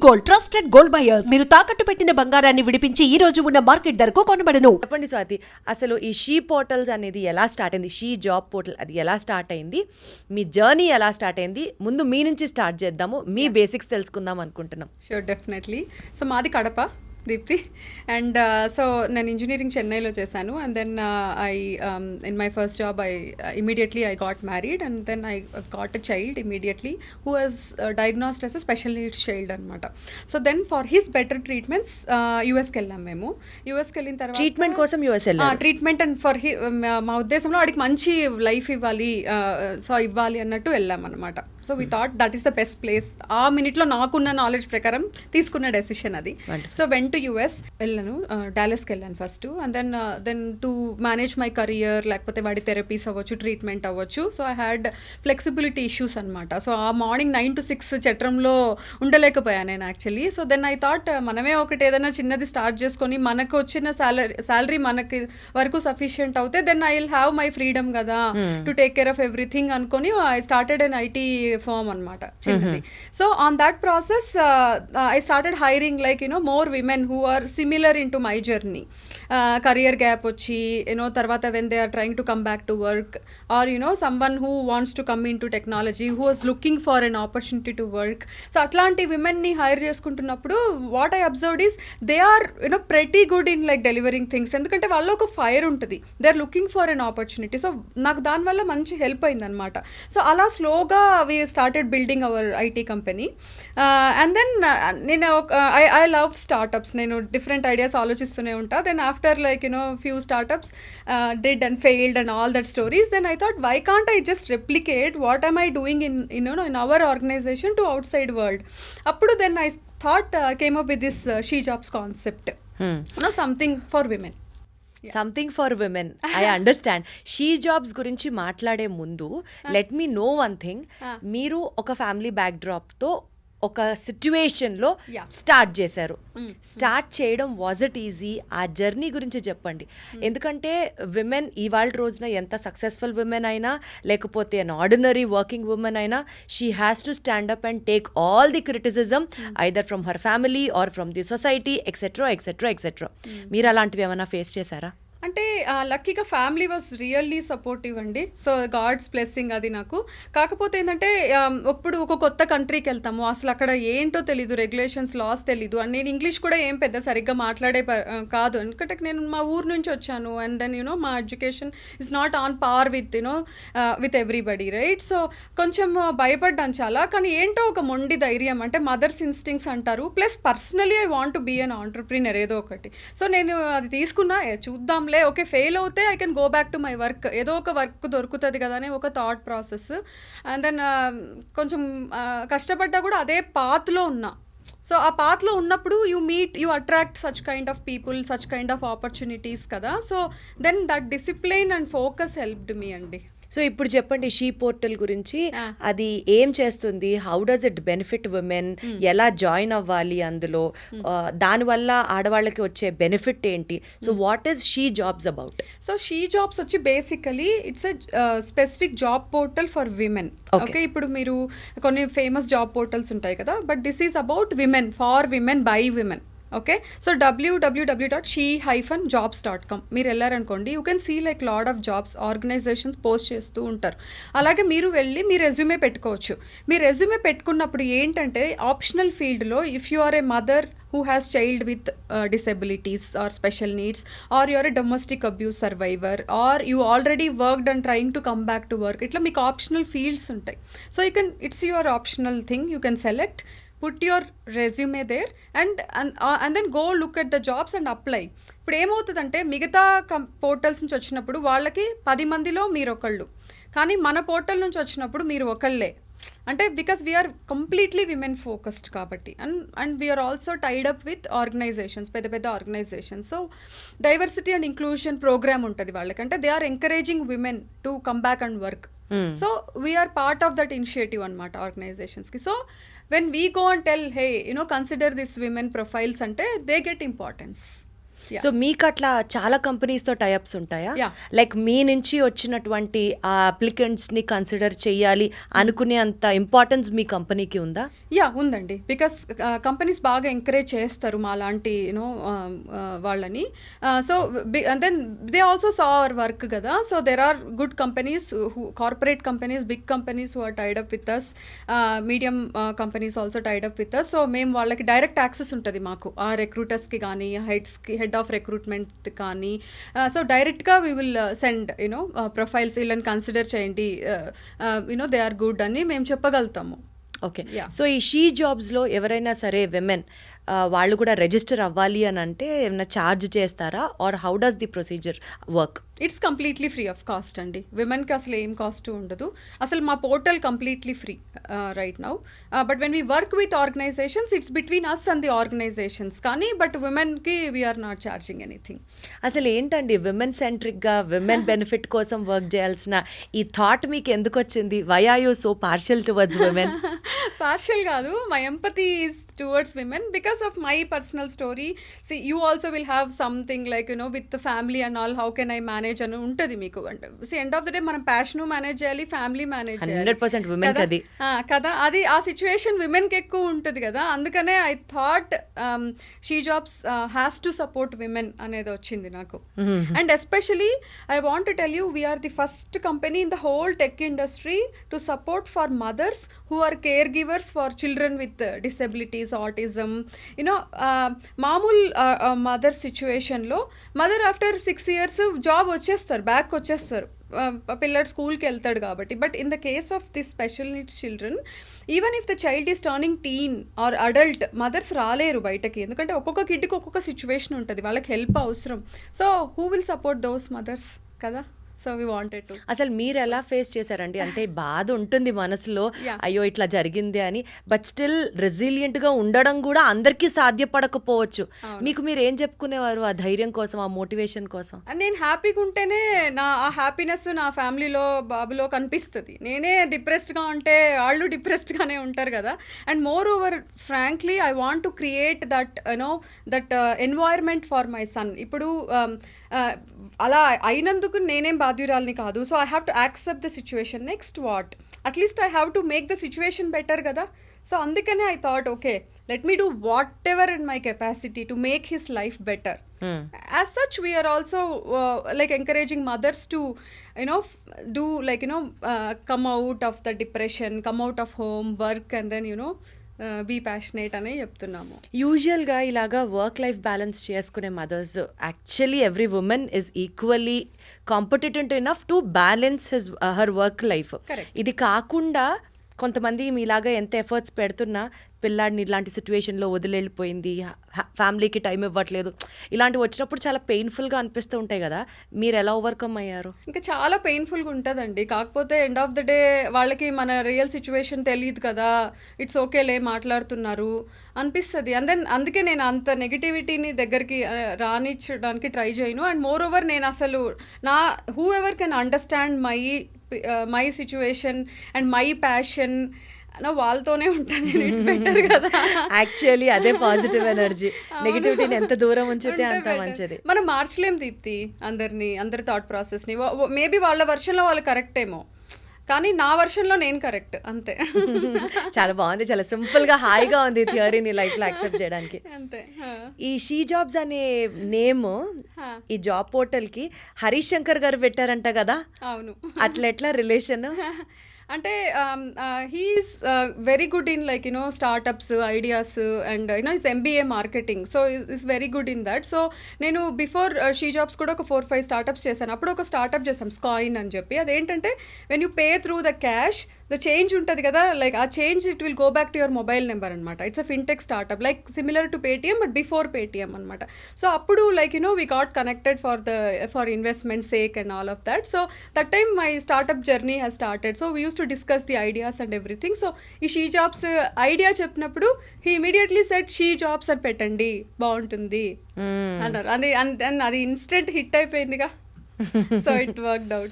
Gold, trusted gold buyers. మీరు తాకట్టు పెట్టిన బంగారాన్ని విడిపించి ఈ రోజు ఉన్న మార్కెట్ ధరకు కొనబడను. చెప్పండి స్వాతి, అసలు ఈ షీ పోర్టల్స్ అనేది ఎలా స్టార్ట్ అయింది? షీ జాబ్ పోర్టల్ అది ఎలా స్టార్ట్ అయింది? మీ జర్నీ ఎలా స్టార్ట్ అయింది? ముందు మీ నుంచి స్టార్ట్ చేద్దాము, మీ బేసిక్స్ తెలుసుకుందాం అనుకుంటున్నాం. Sure, definitely. సో మాది కడప, దీప్తి. అండ్ సో నేను ఇంజనీరింగ్ చెన్నైలో చేశాను. And then I in my first job immediately I got married, and then I got a child immediately who was diagnosed as a special needs child అనమాట. So then for his better treatments యూఎస్కి వెళ్ళాం మేము. యూఎస్కి వెళ్ళిన తర్వాత treatment కోసం US వెళ్ళారు. Treatment and for మా ఉద్దేశంలో వాడికి మంచి లైఫ్ ఇవ్వాలి, సో ఇవ్వాలి అన్నట్టు వెళ్ళాం అనమాట. So we thought that is the best place. ఆ మినిట్లో నాకున్న నాలెడ్జ్ ప్రకారం తీసుకున్న డెసిషన్ అది. సో వెంట్ టు యుఎస్ వెళ్ళాను, డాలస్కి వెళ్ళాను first. And then to manage my career, లేకపోతే వాడి థెరపీస్ అవ్వచ్చు, ట్రీట్మెంట్ అవ్వచ్చు. So I had flexibility issues అనమాట. సో ఆ మార్నింగ్ 9 to 6 చట్రంలో ఉండలేకపోయాను నేను actually. So then I thought మనమే ఒకటి ఏదైనా చిన్నది స్టార్ట్ చేసుకొని మనకు వచ్చిన శాలరీ మనకి వరకు సఫిషియంట్ అవుతే then I will have my freedom కదా to take care of everything అనుకొని I started an IT firm అనమాట, చిన్నది. So on that process I started hiring like more women who are similar into my journey. Career gap వచ్చి తర్వాత when they are trying to come back to work, or someone who wants to come into technology, who is looking for an opportunity to work. So అట్లాంటి విమెన్ని hire చేసుకుంటున్నప్పుడు what I observed is they are pretty good in like delivering things. ఎందుకంటే వాళ్ళు ఒక fire ఉంటుంది, they are looking for an opportunity. So నాకు దానివల్ల మంచి హెల్ప్ అయింది అనమాట. సో అలా స్లోగా we started building our IT company. And then నేను ఐ లవ్ స్టార్టప్స్, నేను డిఫరెంట్ ఐడియాస్ ఆలోచిస్తూనే ఉంటా. Then after like few startups did and failed and all that stories, then I thought why can't I just replicate what am I doing in our organization to outside world. అప్పుడు then I thought came up with this she jobs concept, something for women. Something for women. I understand. She jobs గురించి మాట్లాడే ముందు let me know one thing. మీరు ఒక family బ్యాక్డ్రాప్తో ఒక సిచ్యువేషన్లో start చేశారు. Start చేయడం వాజ్ ఇట్ ఈజీ? ఆ జర్నీ గురించి చెప్పండి. ఎందుకంటే విమెన్ ఇవాళ రోజున ఎంత సక్సెస్ఫుల్ విమెన్ అయినా, లేకపోతే అన్ ఆర్డినరీ వర్కింగ్ ఉమెన్ అయినా, she has to stand up and take all the criticism either from her family or from the society etcetera etcetera etcetera. మీరు అలాంటివి ఏమైనా ఫేస్ చేశారా? అంటే లక్కీగా ఫ్యామిలీ వాజ్ రియల్లీ సపోర్టివ్ అండి. సో గాడ్స్ బ్లెస్సింగ్ అది నాకు. కాకపోతే ఏంటంటే ఇప్పుడు ఒక కొత్త కంట్రీకి వెళ్తాము, అసలు అక్కడ ఏంటో తెలీదు, రెగ్యులేషన్స్, లాస్ తెలీదు. అండ్ నేను ఇంగ్లీష్ కూడా ఏం పెద్ద సరిగ్గా మాట్లాడే కాదు, ఎందుకంటే నేను మా ఊరు నుంచి వచ్చాను. అండ్ దెన్ మా education is not on par with everybody, right? So కొంచెం భయపడ్డాను చాలా. కానీ ఏంటో ఒక మొండి ధైర్యం, అంటే మదర్స్ ఇన్స్టింక్ట్స్ అంటారు. Plus personally I want to be an entrepreneur ఏదో ఒకటి. సో నేను అది తీసుకున్నా, చూద్దాం ఓకే ఫెయిల్ అవుతే I can go back to my work, ఏదో ఒక వర్క్ దొరుకుతుంది కదా అనే ఒక థాట్ ప్రాసెస్. అండ్ దెన్ కొంచెం కష్టపడ్డా కూడా అదే పాత్లో ఉన్నా. సో ఆ పాత్లో ఉన్నప్పుడు you attract such kind of people, such kind of opportunities కదా. So then that discipline and focus helped me అండి. సో ఇప్పుడు చెప్పండి షీ పోర్టల్ గురించి. అది ఏం చేస్తుంది? How does it benefit women? ఎలా జాయిన్ అవ్వాలి అందులో? దానివల్ల ఆడవాళ్ళకి వచ్చే బెనిఫిట్ ఏంటి? So what is she jobs about? So she jobs వచ్చి basically it's a specific job portal for women. Okay, ఇప్పుడు మీరు కొన్ని ఫేమస్ జాబ్ పోర్టల్స్ ఉంటాయి కదా, but this is about women, for women, by women. Okay, so www.she-jobs.com మీరు వెళ్ళారనుకోండి, you can see like lot of jobs, organisations post చేస్తూ ఉంటారు. అలాగే మీరు వెళ్ళి మీ రెజ్యూమే పెట్టుకోవచ్చు. మీ రెజ్యూమే పెట్టుకున్నప్పుడు ఏంటంటే ఆప్షనల్ ఫీల్డ్లో if you are a mother who has child with disabilities or special needs, or you are a domestic abuse survivor, or you already worked and trying to come back to work, itla meeku optional fields untayi. So you can, it's your optional thing, you can select, put your resume there and then go look at the jobs and apply. ఇప్పుడు ఏమవుతుందంటే మిగతా portals నుంచి వచ్చినప్పుడు వాళ్ళకి 10 మందిలో మీరు ఒకళ్ళు, కానీ మన పోర్టల్ నుంచి వచ్చినప్పుడు మీరు ఒకళ్ళే. అంటే because we are completely women focused కాబట్టి. And we are also tied up with organisations, పెద్ద పెద్ద organisations. So diversity and inclusion programme ఉంటుంది వాళ్ళకంటే, they are encouraging women to come back and work. So we are part of that initiative అనమాట ఆర్గనైజేషన్స్కి. So when we go and tell, hey, consider this women profiles ante, they get importance. So మీకు అట్లా చాలా companies తో tie-ups ఉంటాయా? Yeah. Like మీ నుంచి వచ్చినటువంటి ఆ అప్లికెంట్స్ ని కన్సిడర్ చేయాలి అనుకునే అంత ఇంపార్టెన్స్ మీ కంపెనీకి ఉందా? ఉందండి. బికాస్ కంపెనీస్ బాగా ఎంకరేజ్ చేస్తారు మా లాంటి యూనో వాళ్ళని. So and then they also saw our work కదా. So there are good companies, corporate companies, big companies who are tied up with us, medium companies also tied up with us. So మేము వాళ్ళకి direct access ఉంటుంది మాకు, ఆ రిక్రూటర్స్కి కానీ head of recruitment కానీ. So డైరెక్ట్గా we will send you know profiles, వీళ్ళని కన్సిడర్ చేయండి, యూనో దే ఆర్ గుడ్ అని మేము చెప్పగలుగుతాము. ఓకే. Yeah. సో ఈ షీ జాబ్స్లో ఎవరైనా సరే విమెన్ వాళ్ళు కూడా రిజిస్టర్ అవ్వాలి అని అంటే ఏమైనా ఛార్జ్ చేస్తారా, or how does the procedure work? It's completely free of cost అండి. విమెన్కి అసలు ఏం కాస్ట్ ఉండదు. అసలు మా portal completely free right now. But when we work with organisations it's between us and the organisations. కానీ బట్ విమెన్కి వీఆర్ నాట్ ఛార్జింగ్ ఎనీథింగ్. అసలు ఏంటండి విమెన్ సెంట్రిక్గా విమెన్ బెనిఫిట్ కోసం వర్క్ చేయాల్సిన ఈ థాట్ మీకు ఎందుకు వచ్చింది? Why are you so partial towards women? Partial కాదు, my empathy is towards women because of my personal story. See, you also will have something like, you know, with the family and all, how can I manage అని ఉంటుంది మీకు. See, end of the day మనం passion manage చేయాలి, family manage చేయాలి. 100% women కది కదా, అది ఆ సిచ్యువేషన్ విమెన్కి ఎక్కువ ఉంటుంది కదా. అందుకనే I thought she jobs has to support women అనేది వచ్చింది నాకు. And especially I want to tell you, we're the first company in the whole tech industry to support for mothers who are caregivers for children with disabilities, autism. You know మామూలు mother సిచ్యువేషన్లో mother after 6 years job వచ్చేస్తారు, back వచ్చేస్తారు, పిల్లడు స్కూల్కి వెళ్తాడు కాబట్టి. But in the case of the special needs children, even if the child is turning teen or adult, mothers రాలేరు బయటకి. ఎందుకంటే ఒక్కొక్క కిడ్కి ఒక్కొక్క సిచ్యువేషన్ ఉంటుంది, వాళ్ళకి హెల్ప్ అవసరం. So who will support those mothers కదా. So we wanted to. అసలు మీరు ఎలా ఫేస్ చేశారండి? అంటే బాధ ఉంటుంది మనసులో, అయ్యో ఇట్లా జరిగింది అని. బట్ స్టిల్ రెసిలియంట్గా ఉండడం కూడా అందరికీ సాధ్యపడకపోవచ్చు. మీకు మీరు ఏం చెప్పుకునేవారు ఆ ధైర్యం కోసం, ఆ మోటివేషన్ కోసం? నేను హ్యాపీగా ఉంటేనే నా ఆ హ్యాపీనెస్ నా ఫ్యామిలీలో బాబులో కనిపిస్తుంది. నేనే డిప్రెస్డ్గా ఉంటే వాళ్ళు డిప్రెస్డ్గానే ఉంటారు కదా. And more over frankly I want to create that you know that environment for my son. ఇప్పుడు అలా అయినందుకు నేనేం బాధ్యురాలని కాదు. So I have to accept the situation. Next what, at least I have to make the situation better కదా. So అందుకనే I thought, okay, let me do what ever in my capacity to make his life better. As such, we are also like encouraging mothers to, you know, do like, you know, come out of the depression, come out of home, work, and then, you know, be passionate అనే చెప్తున్నాము. యూజువల్గా ఇలాగా work life balance చేసుకునే mothers, actually every woman is equally competent enough to balance her work life. ఇది కాకుండా కొంతమంది మీలాగా ఎంత ఎఫర్ట్స్ పెడుతున్నా పిల్లాడిని ఇలాంటి సిచ్యువేషన్లో వదిలేళ్ళిపోయింది, ఫ్యామిలీకి టైం ఇవ్వట్లేదు, ఇలాంటివి వచ్చినప్పుడు చాలా పెయిన్ఫుల్గా అనిపిస్తూ ఉంటాయి కదా. మీరు ఎలా ఓవర్కమ్ అయ్యారు? ఇంకా చాలా పెయిన్ఫుల్గా ఉంటుందండి. కాకపోతే ఎండ్ ఆఫ్ ద డే వాళ్ళకి మన రియల్ సిచ్యువేషన్ తెలియదు కదా. ఇట్స్ ఓకేలే మాట్లాడుతున్నారు అనిపిస్తుంది. అండ్ దెన్ అందుకే నేను అంత నెగిటివిటీని దగ్గరికి రానిచ్చడానికి ట్రై చేయను. అండ్ మోర్ ఓవర్ నేను అసలు who ever can understand my situation and my passion, వాళ్ళతోనే ఉంటాను నేను. ఇట్స్ బెటర్ కదా. యాక్చువల్లీ అదే పాజిటివ్ ఎనర్జీ. నెగిటివిటీని ఎంత దూరం ఉంచితే అంత మంచిది. మనం మార్చలేం దీప్తి అందరి థాట్ ప్రాసెస్ని. మేబీ వాళ్ళ వర్షన్లో వాళ్ళు కరెక్ట్ ఏమో, కానీ నా వర్షన్లో నేను కరెక్ట్, అంతే. చాలా బాగుంది, చాలా సింపుల్గా హాయిగా ఉంది థియరీని లైఫ్లో యాక్సెప్ట్ చేయడానికి. అంతే. ఈ షీ జాబ్స్ అనే నేమ్ ఈ జాబ్ పోర్టల్కి హరీష్ శంకర్ గారు పెట్టారంట కదా. అవును. అట్లా రిలేషన్ అంటే he's very good in like you know startups ideas and you know it's MBA marketing. So is very good in that. So నేను బిఫోర్ షీ జాబ్స్ కూడా ఒక 4-5 స్టార్టప్స్ చేశాను. అప్పుడు ఒక స్టార్టప్ చేసాం స్కాయిన్ అని చెప్పి. అదేంటంటే when you pay through the cash, the change ఉంటుంది కదా, లైక్ ఆ change it will go back to your mobile number అనమాట. It's a fintech startup like similar to Paytm but before Paytm అనమాట. సో అప్పుడు like you know we got connected for investment sake and all of that. So that time my startup journey has started. So we use to discuss the ideas and everything. So ఈ she jobs idea చెప్పినప్పుడు he immediately said she jobs అని పెట్టండి బాగుంటుంది అన్నారు. అది instant hit అయిపోయిందిగా. So it worked out.